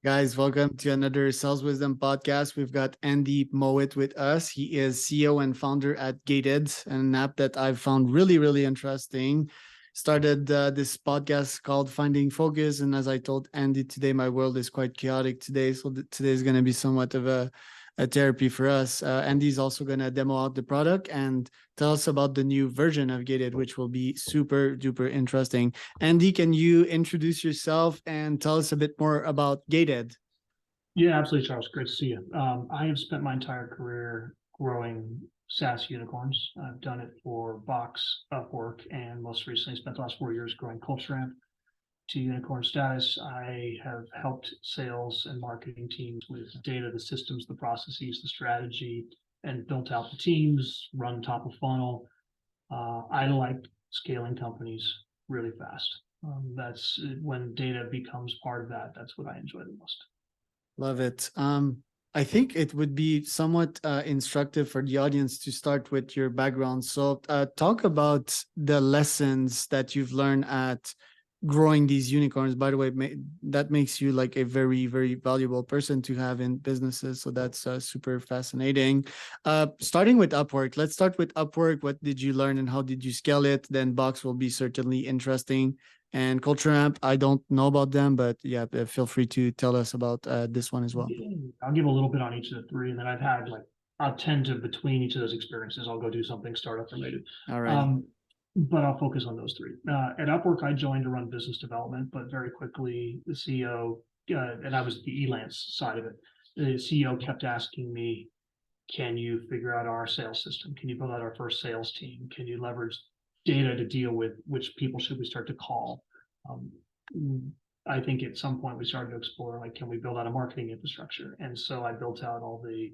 Guys, welcome to another Sales Wisdom podcast. We've got Andy Mowat with us. He is CEO and founder at Gated, an app that I've found really interesting. Started this podcast called Finding Focus. And as I told Andy today, my world is quite chaotic today. So today is going to be somewhat of a therapy for us. Andy's also going to demo out the product and tell us about the new version of Gated, which will be super duper interesting. Andy, can you introduce yourself and tell us a bit more about Gated? Yeah, absolutely, Charles. Great to see you. I have spent my entire career growing SaaS unicorns. I've done it for Box, Upwork, and most recently spent the last 4 years growing CultureAmp to unicorn status. I have helped sales and marketing teams with data, the systems, the processes, the strategy, and built out the teams, run top of funnel. I like scaling companies really fast. That's when data becomes part of that. That's what I enjoy the most. Love it. I think it would be somewhat instructive for the audience to start with your background. So, talk about the lessons that you've learned at growing these unicorns. By the way, that makes you like a very valuable person to have in businesses. So that's super fascinating. Starting with Upwork, let's start with Upwork. What did you learn and how did you scale it? Then Box will be certainly interesting. And Culture Amp, I don't know about them, but yeah, feel free to tell us about this one as well. I'll give a little bit on each of the three, and then I'll tend to between each of those experiences, I'll go do something startup related. Alrighty. Um, but I'll focus on those three. At Upwork, I joined to run business development, but very quickly the CEO, and I was the Elance side of it. The CEO kept asking me, "Can you figure out our sales system? Can you build out our first sales team? Can you leverage data to deal with which people should we start to call?" Um, I think at some point we started to explore, like, can we build out a marketing infrastructure? And so I built out all the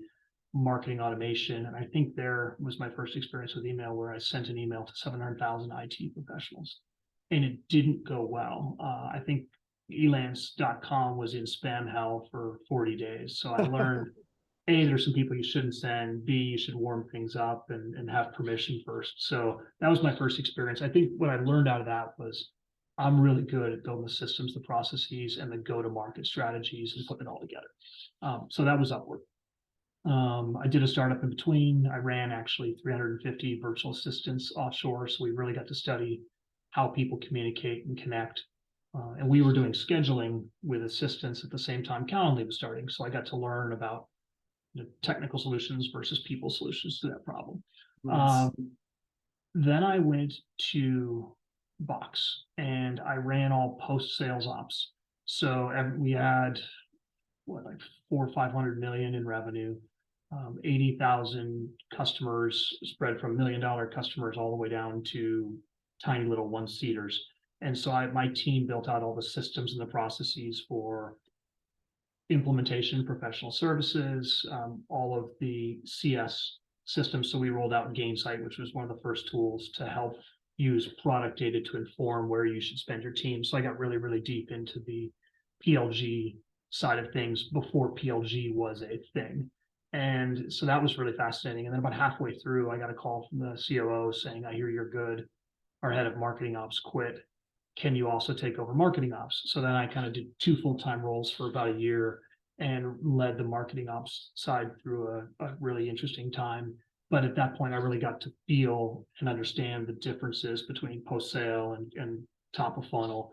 marketing automation. And I think there was my first experience with email where I sent an email to 700,000 IT professionals and it didn't go well. I think elance.com was in spam hell for 40 days. So I learned A, there's some people you shouldn't send. B, you should warm things up and have permission first. So that was my first experience. I think what I learned out of that was I'm really good at building the systems, the processes, and the go-to-market strategies and putting it all together. So that was Upwork. I did a startup in between. I ran actually 350 virtual assistants offshore. So we really got to study how people communicate and connect. And we were doing scheduling with assistants at the same time Calendly was starting. So I got to learn about technical solutions versus people solutions to that problem. Nice. Then I went to Box and I ran all post sales ops. So we had like 400 or 500 million in revenue, 80,000 customers spread from $1 million customers all the way down to tiny little one seaters. And so my team built out all the systems and the processes for implementation, professional services, all of the CS systems. So we rolled out Gainsight, which was one of the first tools to help use product data to inform where you should spend your team. So I got really deep into the PLG side of things before PLG was a thing. And so that was really fascinating. And then about halfway through, I got a call from the COO saying, "I hear you're good. Our head of marketing ops quit. Can you also take over marketing ops?" So then I kind of did two full-time roles for about a year and led the marketing ops side through a really interesting time. But at that point, I really got to feel and understand the differences between post-sale and top of funnel.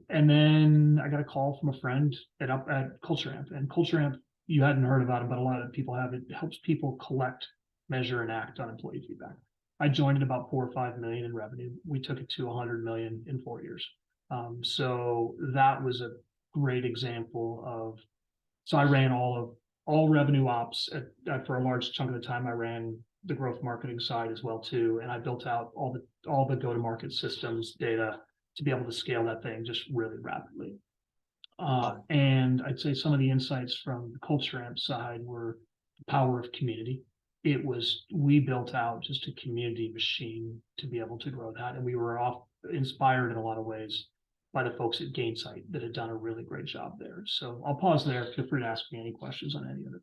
And then I got a call from a friend at CultureAmp. And CultureAmp, you hadn't heard about it, but a lot of people have. It helps people collect, measure, and act on employee feedback. I joined at about 4 or 5 million in revenue. We took it to 100 million in 4 years. So that was a great example of. So I ran all revenue ops for a large chunk of the time. I ran the growth marketing side as well too, and I built out all the go-to-market systems, data to be able to scale that thing just really rapidly. And I'd say some of the insights from the Culture Amp side were the power of community. We built out just a community machine to be able to grow that. And we were inspired in a lot of ways by the folks at Gainsight that had done a really great job there. So I'll pause there. Feel free to ask me any questions on any of it.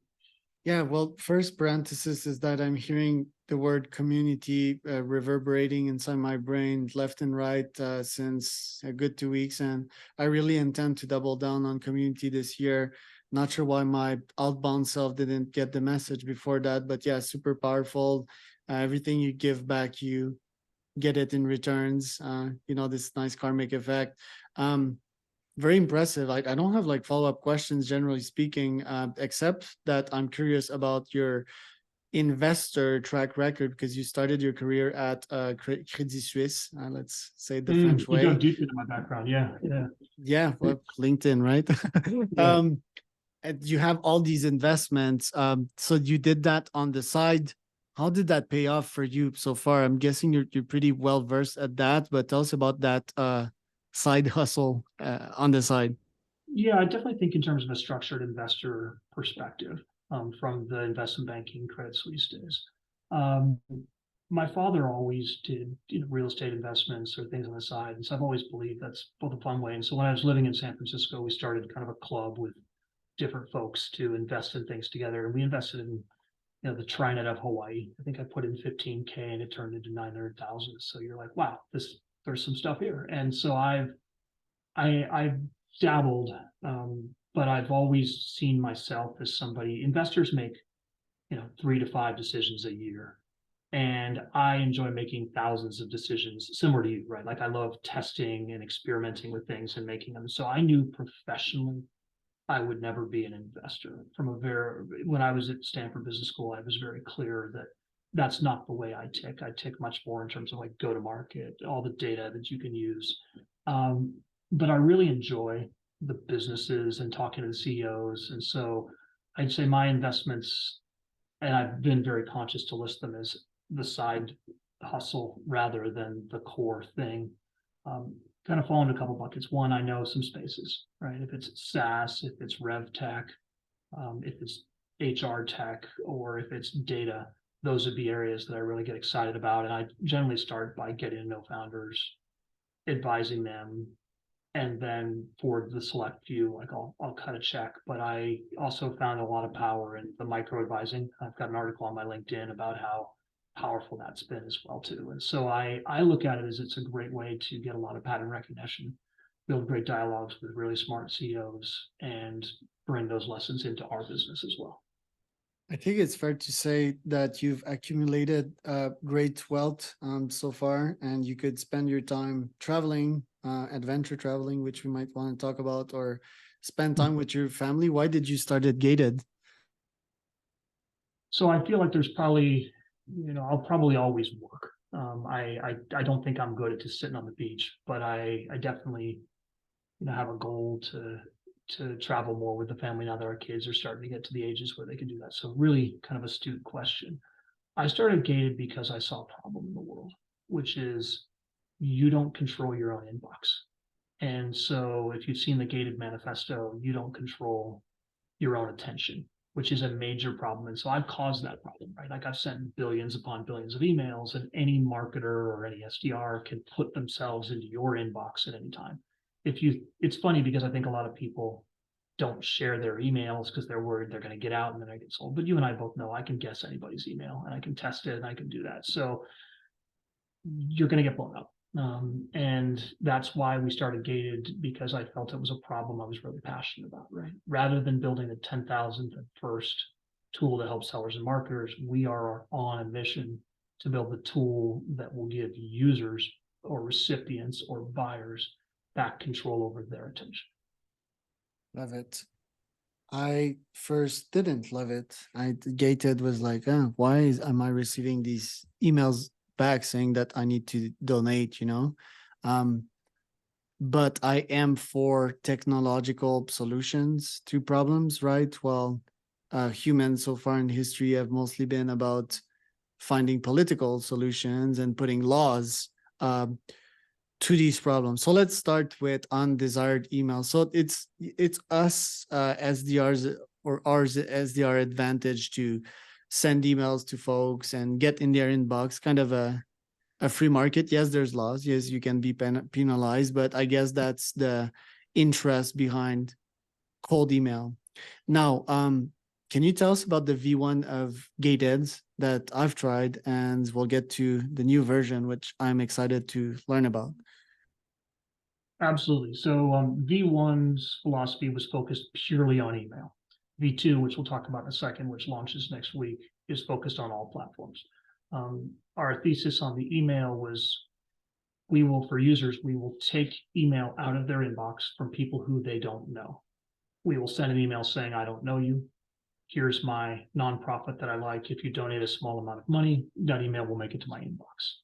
Yeah, well, first parenthesis is that I'm hearing the word community reverberating inside my brain left and right since a good 2 weeks. And I really intend to double down on community this year. Not sure why my outbound self didn't get the message before that, but yeah, super powerful. Everything you give back, you get it in returns. This nice karmic effect. Um, very impressive. I don't have like follow up questions, generally speaking, except that I'm curious about your investor track record because you started your career at Credit Suisse. Let's say it the French You dug way. deep into my background. Yeah, yeah, Yeah, well, LinkedIn, right? yeah. And you have all these investments. So you did that on the side. How did that pay off for you so far? I'm guessing you're pretty well versed at that, but tell us about that side hustle on the side. Yeah, I definitely think in terms of a structured investor perspective, from the investment banking Credit Suisse days. Um, my father always did, real estate investments or things on the side, and so I've always believed that's both a fun way. And so when I was living in San Francisco, we started kind of a club with different folks to invest in things together, and we invested in, the Trinet of Hawaii. I think I put in 15K and it turned into 900,000. So you're like, wow, there's some stuff here. And so I've dabbled, but I've always seen myself as somebody. Investors make 3 to 5 decisions a year, and I enjoy making thousands of decisions, similar to you, right? Like I love testing and experimenting with things and making them. So I knew professionally I would never be an investor. When I was at Stanford Business School, I was very clear that that's not the way I tick. I tick much more in terms of like go to market, all the data that you can use. Um, but I really enjoy the businesses and talking to the CEOs. And so I'd say my investments, and I've been very conscious to list them as the side hustle rather than the core thing. Um, Kind of fall into a couple buckets. One, I know some spaces, right? If it's SaaS, if it's rev tech, if it's HR tech, or if it's data, those would be areas that I really get excited about. And I generally start by getting to know founders, advising them, and then for the select few, like I'll cut a check. But I also found a lot of power in the micro advising. I've got an article on my LinkedIn about how powerful that's been as well too. And so I look at it as it's a great way to get a lot of pattern recognition, build great dialogues with really smart CEOs, and bring those lessons into our business as well. I think it's fair to say that you've accumulated great wealth so far, and you could spend your time traveling, adventure traveling, which we might want to talk about, or spend time with your family. Why did you start it gated? So I feel like there's probably, I'll probably always work. I don't think I'm good at just sitting on the beach, but I definitely, have a goal to travel more with the family now that our kids are starting to get to the ages where they can do that. So really kind of astute question. I started gated because I saw a problem in the world, which is you don't control your own inbox. And so if you've seen the gated manifesto, you don't control your own attention, which is a major problem. And so I've caused that problem, right? Like I've sent billions upon billions of emails, and any marketer or any SDR can put themselves into your inbox at any time. It's funny because I think a lot of people don't share their emails because they're worried they're going to get out and then I get sold. But you and I both know I can guess anybody's email and I can test it and I can do that. So you're going to get blown up. And that's why we started gated, because I felt it was a problem I was really passionate about, right? Rather than building the 10,000th and first tool to help sellers and marketers, we are on a mission to build the tool that will give users or recipients or buyers back control over their attention. Love it. I first didn't love it. I gated was like, am I receiving these emails back saying that I need to donate? Um, but I am for technological solutions to problems, right? Well, humans so far in history have mostly been about finding political solutions and putting laws uh, to these problems. So let's start with undesired emails. So it's us SDRs or ours SDR advantage to send emails to folks and get in their inbox, kind of a free market. Yes, there's laws. Yes, you can be penalized, but I guess that's the interest behind cold email. Now, can you tell us about the V1 of gated that I've tried, and we'll get to the new version, which I'm excited to learn about. Absolutely. So V1's philosophy was focused purely on email. V2, which we'll talk about in a second, which launches next week, is focused on all platforms. Our thesis on the email was for users, we will take email out of their inbox from people who they don't know. We will send an email saying, I don't know you. Here's my nonprofit that I like. If you donate a small amount of money, that email will make it to my inbox.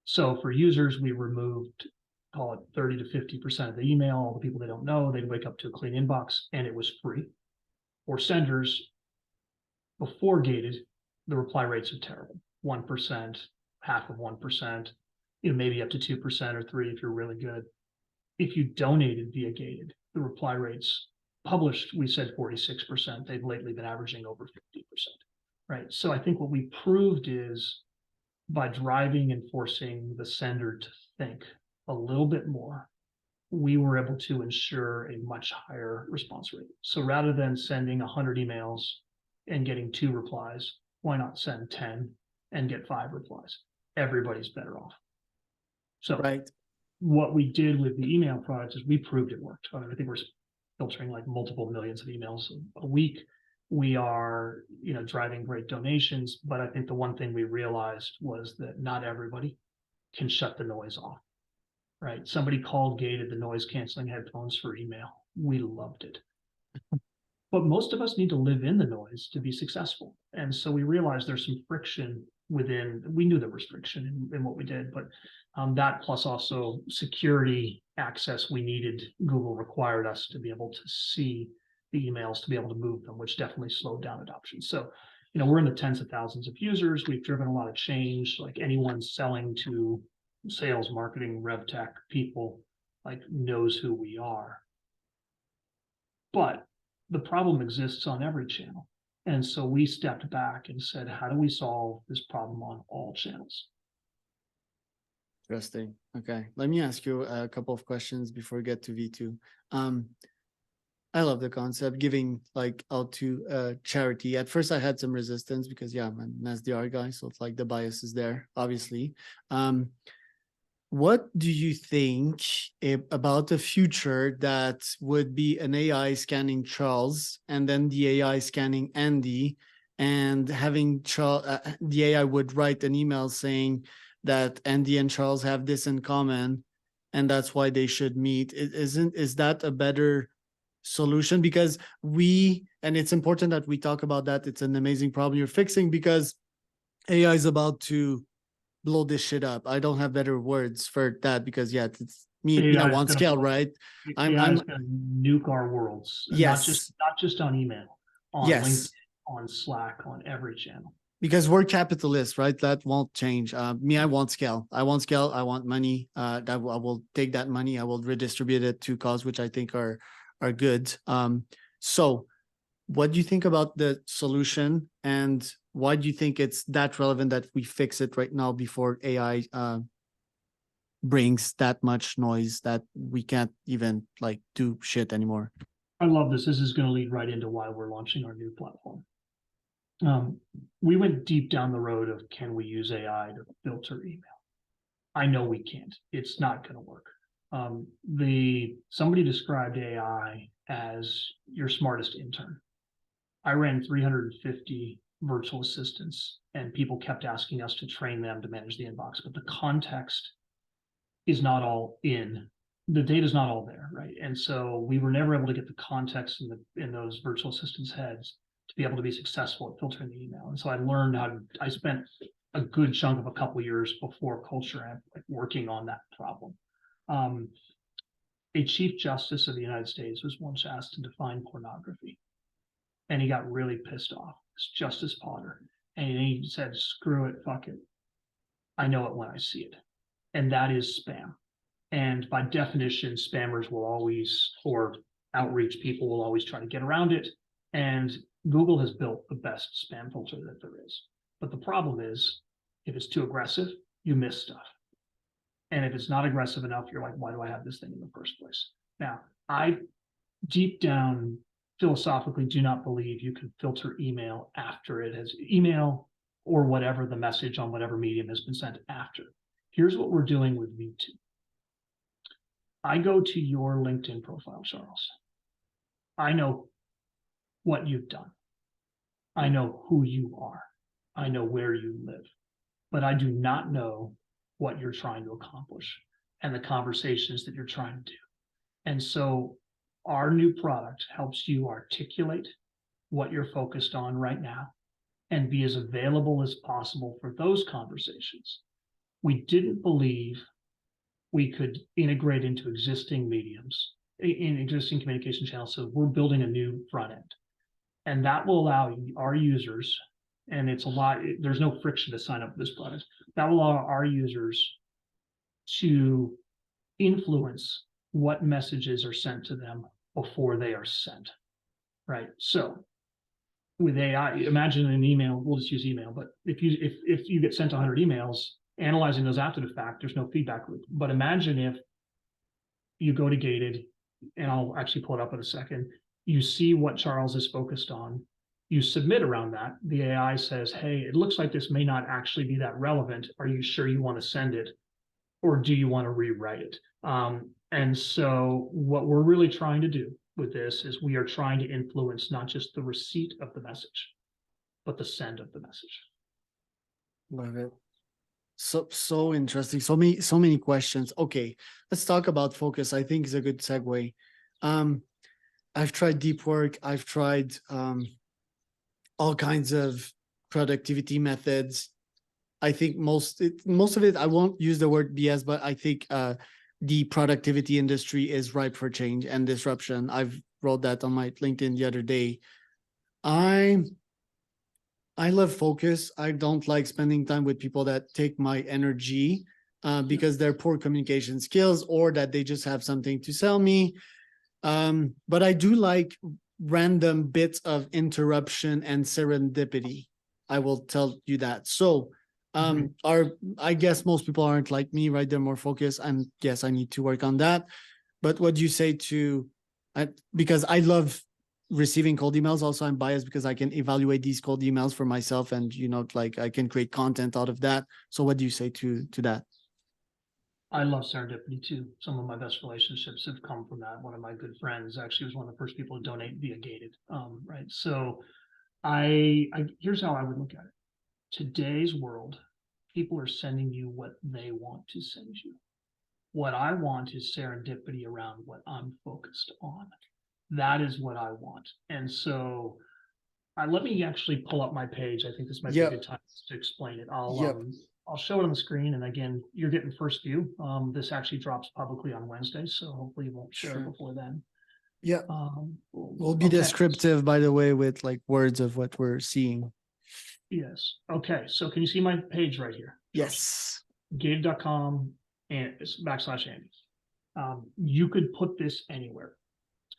So for users, we removed, call it 30 to 50% of the email, all the people they don't know, they'd wake up to a clean inbox, and it was free. For senders, before gated, the reply rates are terrible. 1%, half of 1%, maybe up to 2% or 3% if you're really good. If you donated via gated, the reply rates published, we said 46%. They've lately been averaging over 50%, right? So I think what we proved is by driving and forcing the sender to think a little bit more, we were able to ensure a much higher response rate. So rather than sending 100 emails and getting 2 replies, why not send 10 and get 5 replies? Everybody's better off. So Right. what we did with the email product is we proved it worked. I think we're filtering like multiple millions of emails a week. We are, driving great donations, but I think the one thing we realized was that not everybody can shut the noise off, right? Somebody called gated the noise canceling headphones for email. We loved it. But most of us need to live in the noise to be successful. And so we realized there's some friction within, we knew there was friction in what we did, but that plus also security access we needed, Google required us to be able to see the emails, to be able to move them, which definitely slowed down adoption. So, we're in the tens of thousands of users. We've driven a lot of change. Like anyone selling to sales, marketing, rev tech people, like knows who we are. But the problem exists on every channel. And so we stepped back and said, how do we solve this problem on all channels? Interesting. Okay. Let me ask you a couple of questions before we get to V2. I love the concept giving like out to charity. At first I had some resistance because I'm an SDR guy. So it's like the bias is there, obviously. What do you think about the future that would be an AI scanning Charles and then the AI scanning Andy, and having the AI would write an email saying that Andy and Charles have this in common and that's why they should meet? Is that a better solution? Because and it's important that we talk about that. It's an amazing problem you're fixing, because AI is about to blow this shit up. I don't have better words for that, because it's me AI on scale, right? AI is going to nuke our worlds, not Yes, just on email, on LinkedIn, yes, on Slack, on every channel. because we're capitalists, right? That won't change. I want scale. I want money. That I will take that money. I will redistribute it to cause which I think are good. So what do you think about the solution, and why do you think it's that relevant that we fix it right now before AI brings that much noise that we can't even like do shit anymore? I love this. This is going to lead right into why we're launching our new platform. We went deep down the road of, can we use AI to filter email? I know we can't. It's not going to work. Somebody described AI as your smartest intern. I ran 350 virtual assistants, and people kept asking us to train them to manage the inbox, but the context is not all the data is not all there, right? And so we were never able to get the context in those virtual assistants' heads to be able to be successful at filtering the email. And so I spent a good chunk of a couple of years before Culture Amp working on that problem. A Chief Justice of the United States was once asked to define pornography, and he got really pissed off. It's Justice Potter. And he said, screw it, fuck it. I know it when I see it. And that is spam. And by definition, spammers will always, or outreach people will always try to get around it. And Google has built the best spam filter that there is. But the problem is, if it's too aggressive, you miss stuff. And if it's not aggressive enough, you're like, why do I have this thing in the first place? Now, deep down, philosophically do not believe you can filter email after it has email or whatever the message on whatever medium has been sent after. Here's what we're doing with V2. I go to your LinkedIn profile, Charles. I know what you've done. I know who you are. I know where you live, but I do not know what you're trying to accomplish and the conversations that you're trying to do. And so our new product helps you articulate what you're focused on right now and be as available as possible for those conversations. We didn't believe we could integrate into existing mediums, in existing communication channels. So we're building a new front end. And that will allow our users, and it's a lot, there's no friction to sign up for this product. That will allow our users to influence what messages are sent to them before they are sent, right? So with AI, imagine an email, we'll just use email, but if you get sent 100 emails, analyzing those after the fact, there's no feedback loop. But imagine if you go to Gated, and I'll actually pull it up in a second, you see what Charles is focused on, you submit around that, the AI says, hey, it looks like this may not actually be that relevant. Are you sure you want to send it? Or do you want to rewrite it? And so what we're really trying to do with this is we are trying to influence not just the receipt of the message, but the send of the message. Love it. So interesting. So many questions. Okay, let's talk about focus. I think is a good segue. I've tried deep work. I've tried all kinds of productivity methods. I think most of it, I won't use the word BS, but I think the productivity industry is ripe for change and disruption. I've wrote that on my LinkedIn the other day. I love focus. I don't like spending time with people that take my energy because they're poor communication skills or that they just have something to sell me. But I do like random bits of interruption and serendipity. I will tell you that. So I guess most people aren't like me, right? They're more focused, and yes, I need to work on that. But what do you say to, because I love receiving cold emails. Also, I'm biased because I can evaluate these cold emails for myself, and like I can create content out of that. So what do you say to that? I love serendipity too. Some of my best relationships have come from that. One of my good friends actually was one of the first people to donate via Gated. Right. So I here's how I would look at it. Today's world, people are sending you what they want to send you. What I want is serendipity around what I'm focused on. That is what I want. And so let me actually pull up my page. I think this might be a good time to explain it. I'll show it on the screen. And again, you're getting first view. This actually drops publicly on Wednesday, so hopefully you won't share it before then. Yeah. We'll be descriptive, by the way, with like words of what we're seeing. Yes. Okay. So can you see my page right here? Yes. Gated.com and /Andy. You could put this anywhere.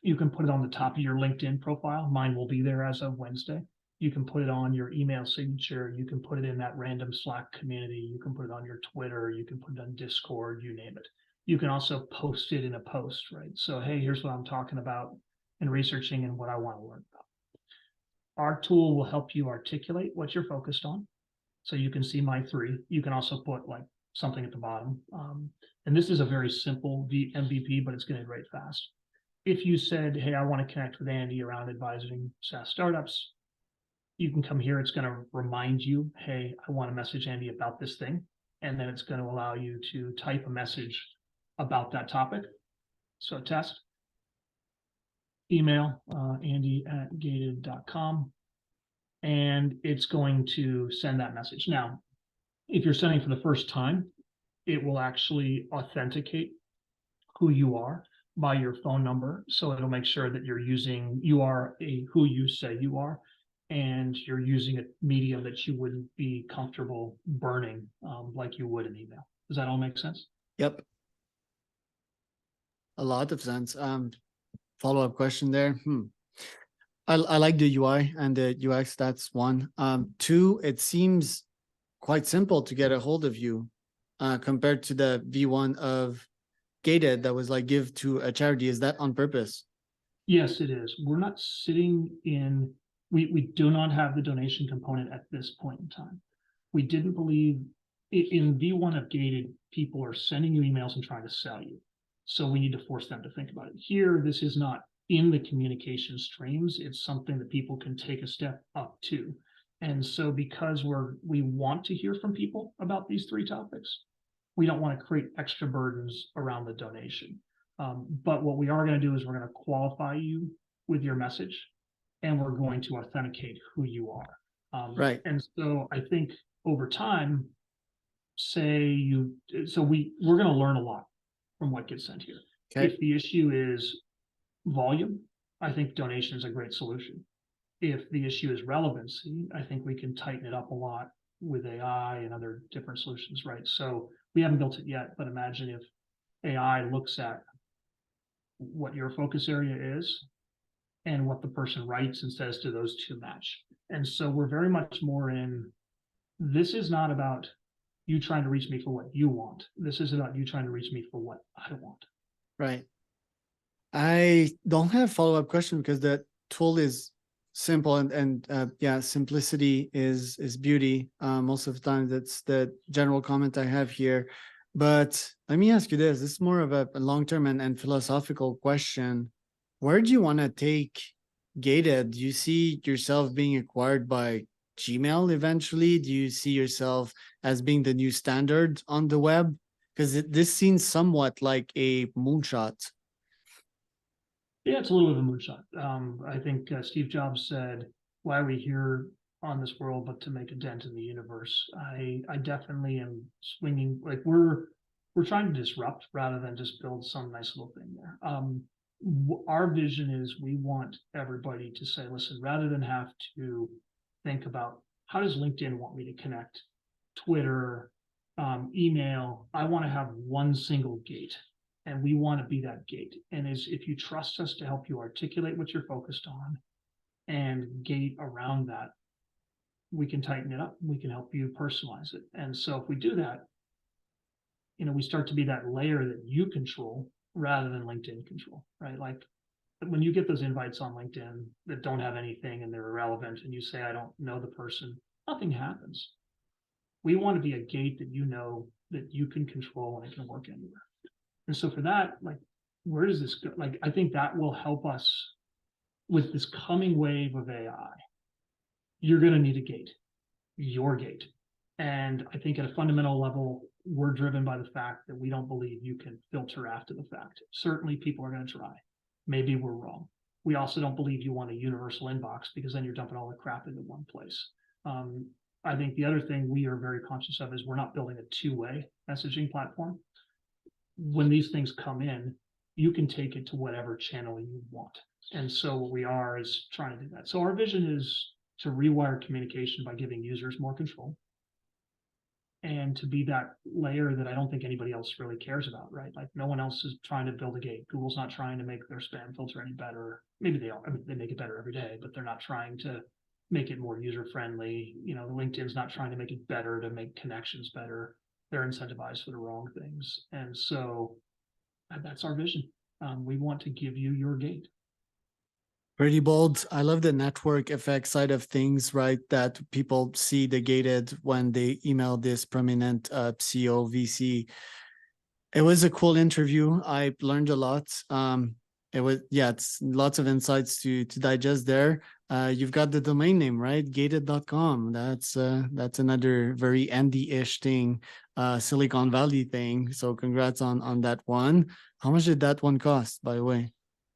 You can put it on the top of your LinkedIn profile. Mine will be there as of Wednesday. You can put it on your email signature. You can put it in that random Slack community. You can put it on your Twitter. You can put it on Discord, you name it. You can also post it in a post, right? So, hey, here's what I'm talking about and researching and what I want to learn about. Our tool will help you articulate what you're focused on. So you can see my 3. You can also put like something at the bottom. And this is a very simple MVP, but it's going to iterate fast. If you said, hey, I want to connect with Andy around advising SaaS startups, you can come here. It's going to remind you, hey, I want to message Andy about this thing. And then it's going to allow you to type a message about that topic. So test. Email andy@gated.com. And it's going to send that message. Now, if you're sending for the first time, it will actually authenticate who you are by your phone number. So it'll make sure that you are who you say you are, and you're using a medium that you wouldn't be comfortable burning like you would an email. Does that all make sense? Yep. A lot of sense. Follow-up question there. I like the UI and the UX. That's one. 2, it seems quite simple to get a hold of you compared to the V1 of Gated that was like give to a charity. Is that on purpose? Yes, it is. We're not sitting in, we do not have the donation component at this point in time. We didn't believe in V1 of gated, people are sending you emails and trying to sell you. So we need to force them to think about it. Here, this is not in the communication streams. It's something that people can take a step up to. And so because we want to hear from people about these three topics, we don't want to create extra burdens around the donation. But what we are going to do is we're going to qualify you with your message, and we're going to authenticate who you are. Right. And so I think over time, we're going to learn a lot from what gets sent here. Okay. If the issue is volume, I think donation is a great solution. If the issue is relevancy, I think we can tighten it up a lot with AI and other different solutions, right? So we haven't built it yet, but imagine if AI looks at what your focus area is and what the person writes and says, do those two match? And so we're very much more in, this is not about you trying to reach me for what you want. This is about you trying to reach me for what I want. Right. I don't have follow-up question because the tool is simple and yeah, simplicity is beauty. Most of the time, that's the general comment I have here. But let me ask you this: this is more of a long-term and philosophical question. Where do you want to take Gated? Do you see yourself being acquired by Gmail eventually? Do you see yourself as being the new standard on the web? Because this seems somewhat like a moonshot. Yeah, it's a little bit of a moonshot. I think Steve Jobs said, "Why are we here on this world but to make a dent in the universe?" I definitely am swinging, like we're trying to disrupt rather than just build some nice little thing there. Our vision is we want everybody to say, listen, rather than have to think about how does LinkedIn want me to connect, Twitter, email, I want to have one single gate. And we want to be that gate. And if you trust us to help you articulate what you're focused on and gate around that, we can tighten it up. We can help you personalize it. And so if we do that, we start to be that layer that you control rather than LinkedIn control, right? Like when you get those invites on LinkedIn that don't have anything and they're irrelevant and you say, I don't know the person, nothing happens. We want to be a gate that that you can control and it can work anywhere. And so for that, like, where does this go? Like, I think that will help us with this coming wave of AI. You're going to need a gate, your gate. And I think at a fundamental level, we're driven by the fact that we don't believe you can filter after the fact. Certainly people are going to try. Maybe we're wrong. We also don't believe you want a universal inbox because then you're dumping all the crap into one place. I think the other thing we are very conscious of is we're not building a two-way messaging platform. When these things come in, you can take it to whatever channel you want. And so what we are is trying to do that. So our vision is to rewire communication by giving users more control and to be that layer that I don't think anybody else really cares about, right? Like no one else is trying to build a gate. Google's not trying to make their spam filter any better. Maybe they are. I mean, they make it better every day, but they're not trying to make it more user-friendly. LinkedIn's not trying to make it better to make connections better. They're incentivized for the wrong things. And so that's our vision. We want to give you your gate. Pretty bold. I love the network effect side of things, right? That people see the gated when they email this prominent CEO, VC. It was a cool interview. I learned a lot. It's lots of insights to digest there. You've got the domain name, right? Gated.com. That's another very Andy-ish thing, Silicon Valley thing. So congrats on that one. How much did that one cost, by the way?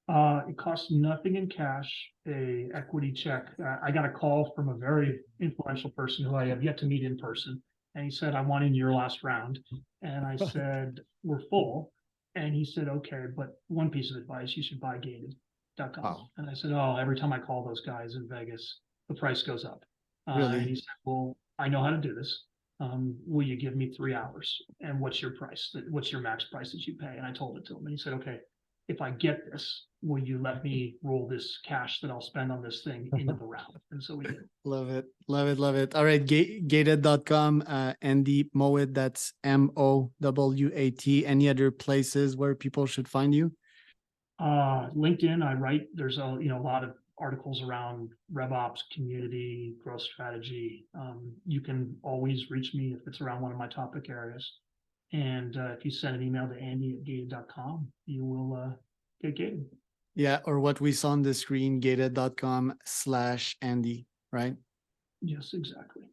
It costs nothing in cash, a equity check. I got a call from a very influential person who I have yet to meet in person. And he said, I want in your last round. And I said, we're full. And he said, okay, but one piece of advice, you should buy gated.com. Wow. And I said, oh, every time I call those guys in Vegas, the price goes up. Really? And he said, well, I know how to do this. Will you give me 3 hours? And what's your price? What's your max price that you pay? And I told it to him. And he said, okay, if I get this, will you let me roll this cash that I'll spend on this thing into the round? And so we did. Love it. Love it. Love it. All right. Gated.com, Andy Mowat, that's Mowat. Any other places where people should find you? LinkedIn, I write, there's a lot of articles around RevOps, community, growth strategy. You can always reach me if it's around one of my topic areas. And if you send an email to andy@gated.com, you will get gated. Yeah, or what we saw on the screen, gated.com/Andy, right? Yes, exactly.